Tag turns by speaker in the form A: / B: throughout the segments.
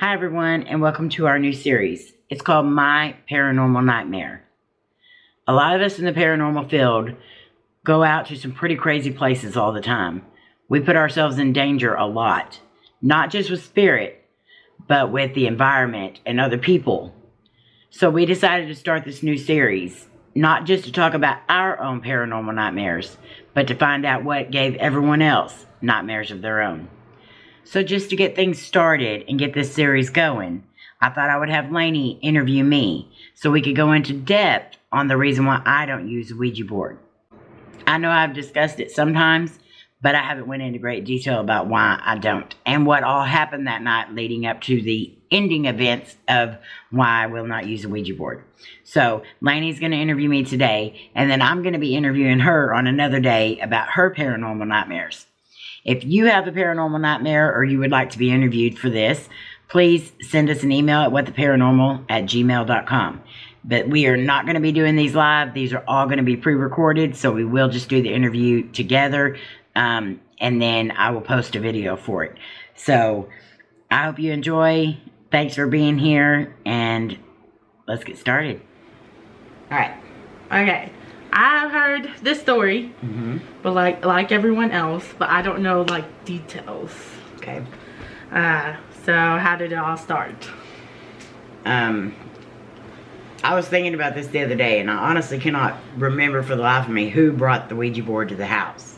A: Hi everyone, and welcome to our new series. It's called My Paranormal Nightmare. A lot of us in the paranormal field go out to some pretty crazy places all the time. We put ourselves in danger a lot, not just with spirit, but with the environment and other people. So we decided to start this new series, not just to talk about our own paranormal nightmares, but to find out what gave everyone else nightmares of their own. So just to get things started and get this series going, I thought I would have Layne interview me so we could go into depth on the reason why I don't use a Ouija board. I know I've discussed it sometimes, but I haven't went into great detail about why I don't and what all happened that night leading up to the ending events of why I will not use a Ouija board. So Layne's going to interview me today, and then I'm going to be interviewing her on another day about her paranormal nightmares. If you have a paranormal nightmare or you would like to be interviewed for this, please send us an email at whattheparanormal@gmail.com. But we are not going to be doing these live. These are all going to be pre-recorded, so we will just do the interview together, and then I will post a video for it. So I hope you enjoy. Thanks for being here, and let's get started. All right.
B: Okay. I've heard this story, but like everyone else, but I don't know like details.
A: Okay.
B: So how did it all start?
A: I was thinking about this the other day, and I honestly cannot remember for the life of me who brought the Ouija board to the house.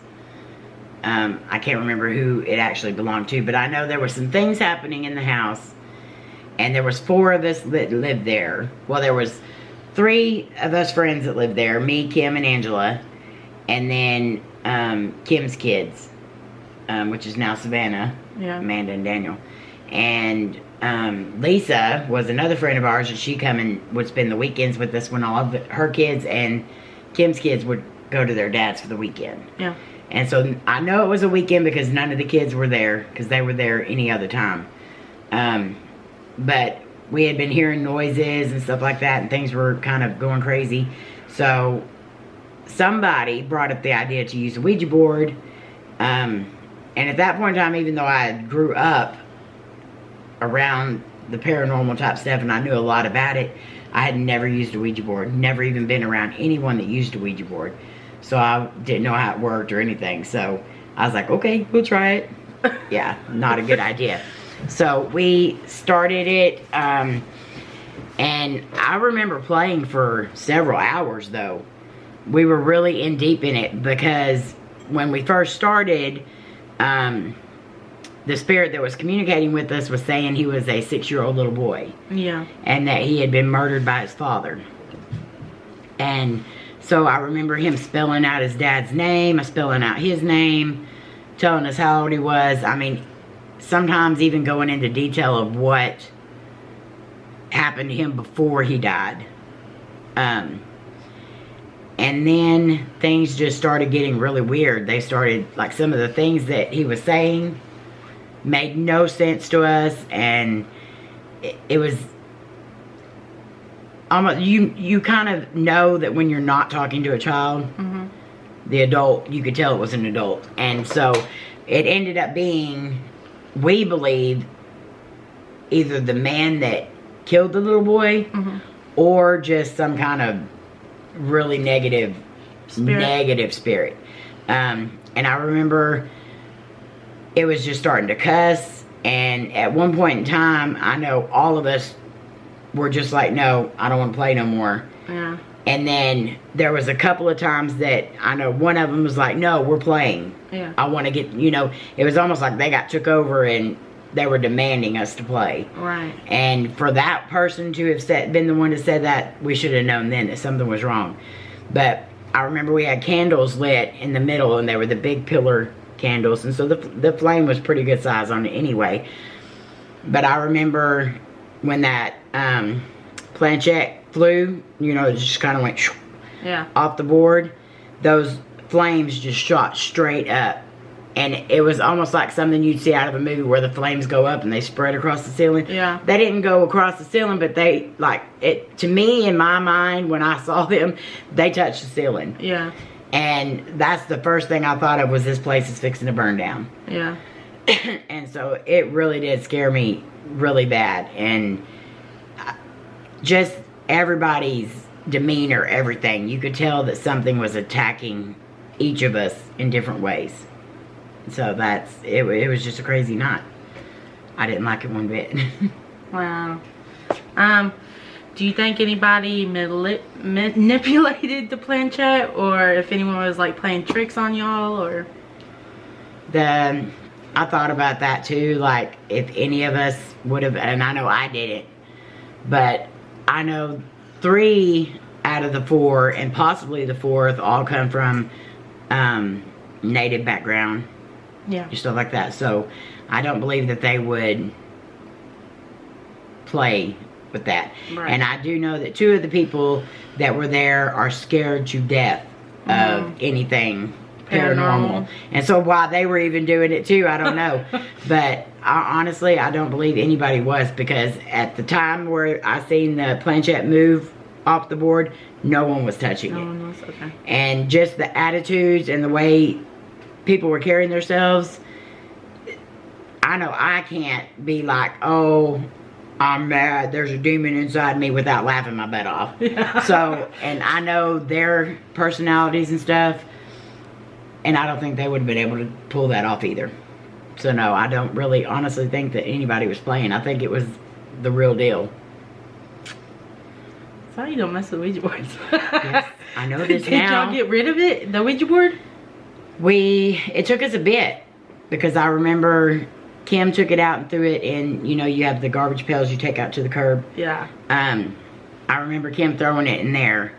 A: I can't remember who it actually belonged to, but I know there were some things happening in the house, and there was 4 of us that lived there. Well, there was 3 of us friends that lived there, me, Kim, and Angela, and then Kim's kids, which is now Savannah, Amanda, and Daniel. And Lisa was another friend of ours, and she come and would spend the weekends with us when all of her kids and Kim's kids would go to their dad's for the weekend.
B: Yeah.
A: And so I know it was a weekend because none of the kids were there, because they were there any other time. But we had been hearing noises and stuff like that, and things were kind of going crazy. So somebody brought up the idea to use a Ouija board. And at that point in time, even though I grew up around the paranormal type stuff and I knew a lot about it, I had never used a Ouija board, never even been around anyone that used a Ouija board. So I didn't know how it worked or anything. So I was like, okay, we'll try it. Yeah, not a good idea. So we started it, and I remember playing for several hours though. We were really in deep in it because when we first started, the spirit that was communicating with us was saying he was a 6-year-old little boy.
B: Yeah. And
A: that he had been murdered by his father. And so I remember him spelling out his dad's name, spelling out his name, telling us how old he was. I mean, sometimes even going into detail of what happened to him before he died. And then things just started getting really weird. They started, like, some of the things that he was saying made no sense to us, and it was almost, you kind of know that when you're not talking to a child, the adult, you could tell it was an adult. And so it ended up being, we believe, either the man that killed the little boy or just some kind of really negative spirit. And I remember it was just starting to cuss, and at one point in time, I know all of us were just like, no, I don't want to play no more.
B: Yeah.
A: And then there was a couple of times that I know one of them was like, no, we're playing.
B: Yeah.
A: I want to get, it was almost like they got took over and they were demanding us to play.
B: Right.
A: And for that person to have been the one that said that, we should have known then that something was wrong. But I remember we had candles lit in the middle, and they were the big pillar candles, and so the flame was pretty good size on it anyway. But I remember when that planchette flew, it just kind of went off the board, those flames just shot straight up, and it was almost like something you'd see out of a movie where the flames go up and they spread across the ceiling.
B: Yeah.
A: They didn't go across the ceiling, but they, like, it, to me, in my mind, when I saw them, they touched the ceiling.
B: Yeah.
A: And that's the first thing I thought of, was this place is fixing to burn down.
B: Yeah.
A: And so it really did scare me really bad. And just everybody's demeanor, everything, you could tell that something was attacking each of us in different ways. So it was just a crazy night. I didn't like it one bit.
B: Wow. Do you think anybody manipulated the planchette, or if anyone was like playing tricks on y'all, or?
A: I thought about that too, like if any of us would have, and I know I didn't, but I know 3 out of the 4, and possibly the 4th, all come from native background.
B: Yeah.
A: Stuff like that. So I don't believe that they would play with that.
B: Right.
A: And I do know that 2 of the people that were there are scared to death of anything paranormal. And so why they were even doing it too, I don't know. But honestly, I don't believe anybody was, because at the time where I seen the planchette move off the board, no one was touching it.
B: No one was, okay.
A: And just the attitudes and the way people were carrying themselves, I know I can't be like, oh, I'm mad, there's a demon inside me, without laughing my butt off. Yeah. So, and I know their personalities and stuff, and I don't think they would have been able to pull that off either. So no, I don't really honestly think that anybody was playing. I think it was the real deal.
B: So you don't mess with Ouija boards.
A: Yes, I know this
B: Did
A: now.
B: y'all get rid of it, the Ouija board?
A: It took us a bit, because I remember Kim took it out and threw it in, you know, you have the garbage pails you take out to the curb.
B: Yeah.
A: I remember Kim throwing it in there,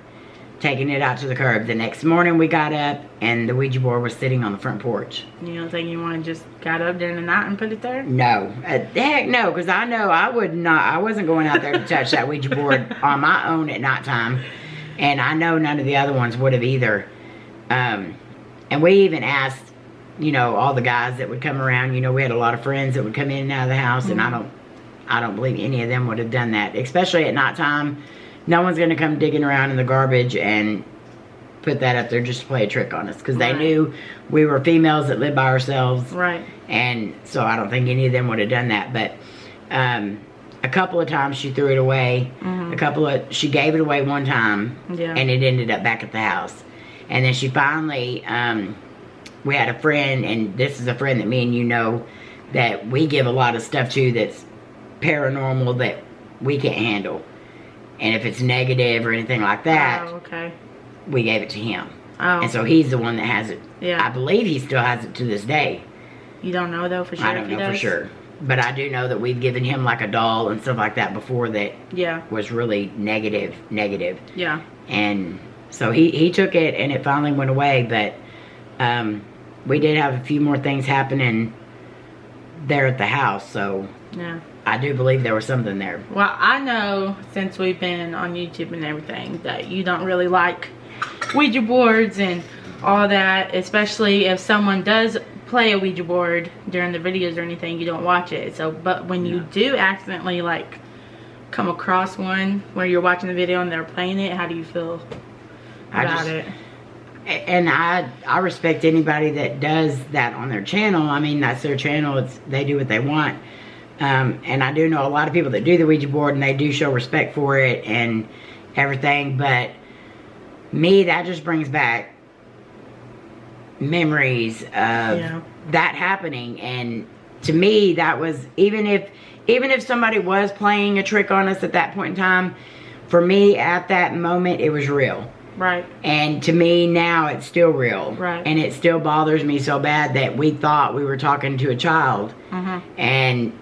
A: taking it out to the curb. The next morning we got up and the Ouija board was sitting on the front porch.
B: You don't think you want to just got up during the night and put it there?
A: No. Heck no, because I know I wasn't going out there to touch that Ouija board on my own at nighttime. And I know none of the other ones would have either. And we even asked, you know, all the guys that would come around. You know, we had a lot of friends that would come in and out of the house, and I don't believe any of them would have done that, especially at nighttime. No one's going to come digging around in the garbage and put that up there just to play a trick on us, because they knew we were females that lived by ourselves.
B: Right.
A: And so I don't think any of them would have done that. But a couple of times she threw it away. She gave it away one time, and it ended up back at the house. And then she finally, we had a friend, and this is a friend that me and you know, that we give a lot of stuff to that's paranormal that we can't handle. And if it's negative or anything like that, we gave it to him.
B: Oh.
A: And so he's the one that has it.
B: Yeah.
A: I believe he still has it to this day.
B: You don't know though for sure?
A: I don't know for sure. But I do know that we've given him like a doll and stuff like that before that was really negative.
B: Yeah.
A: And so he took it and it finally went away. But we did have a few more things happening there at the house. So
B: yeah,
A: I do believe there was something there.
B: Well, I know since we've been on YouTube and everything that you don't really like Ouija boards and all that, especially if someone does play a Ouija board during the videos or anything, you don't watch it. So, but when you do accidentally like come across one where you're watching the video and they're playing it, how do you feel about it?
A: And I respect anybody that does that on their channel. I mean, that's their channel. They do what they want. And I do know a lot of people that do the Ouija board and they do show respect for it and everything. But me, that just brings back memories of that happening. And to me, that was, even if somebody was playing a trick on us at that point in time, for me at that moment, it was real.
B: Right. And
A: to me now, it's still real.
B: Right.
A: And it still bothers me so bad that we thought we were talking to a child. And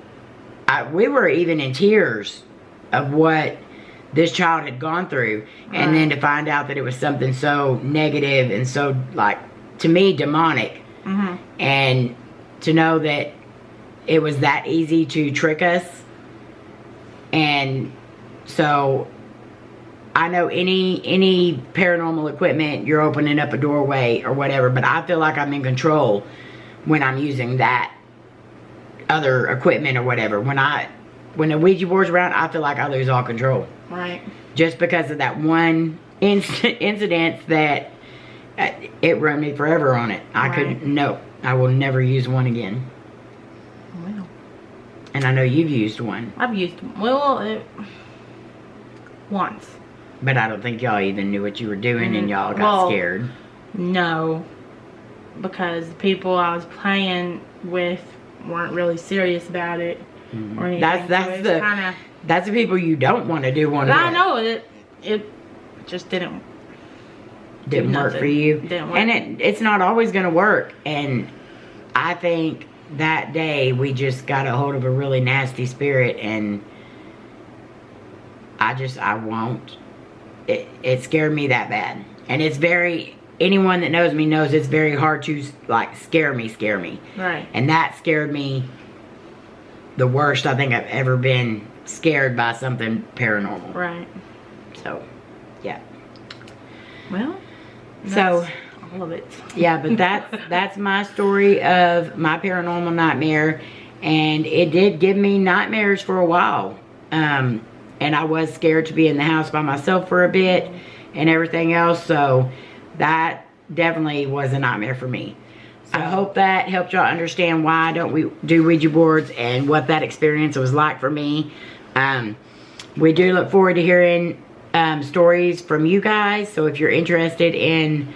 A: we were even in tears of what this child had gone through. And then to find out that it was something so negative and so, like, to me, demonic. And to know that it was that easy to trick us. And so I know any paranormal equipment, you're opening up a doorway or whatever, but I feel like I'm in control when I'm using that other equipment or whatever. When the Ouija board's around, I feel like I lose all control.
B: Right. Just
A: because of that one incident that it ruined me forever on it. I will never use one again. And I know you've used one.
B: I've used, well, once.
A: But I don't think y'all even knew what you were doing and y'all got scared.
B: No. Because the people I was playing with weren't really serious about it. Or anything.
A: That's the people you don't want to do one with.
B: I know it just didn't
A: work for you.
B: Didn't work.
A: And it's not always going to work. And I think that day we just got a hold of a really nasty spirit, and I won't. It scared me that bad. And it's anyone that knows me knows it's very hard to like scare me.
B: Right.
A: And that scared me the worst I think I've ever been scared by something paranormal.
B: Right.
A: So, yeah.
B: Well,
A: so
B: all of it.
A: Yeah, but that's my story of my paranormal nightmare, and it did give me nightmares for a while. And I was scared to be in the house by myself for a bit and everything else, so that definitely was a nightmare for me. So I hope that helped y'all understand why don't we do Ouija boards and what that experience was like for me. We do look forward to hearing stories from you guys, so if you're interested in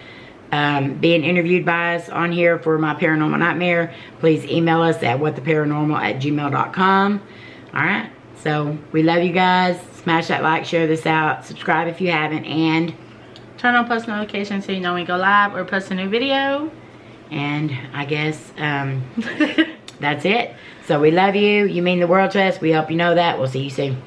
A: being interviewed by us on here for my paranormal nightmare, please email us at whattheparanormal@gmail.com. Alright, so we love you guys. Smash that like, share this out, subscribe if you haven't, and
B: turn on post notifications so you know when we go live or post a new video.
A: And I guess that's it. So we love you. You mean the world to us. We hope you know that. We'll see you soon.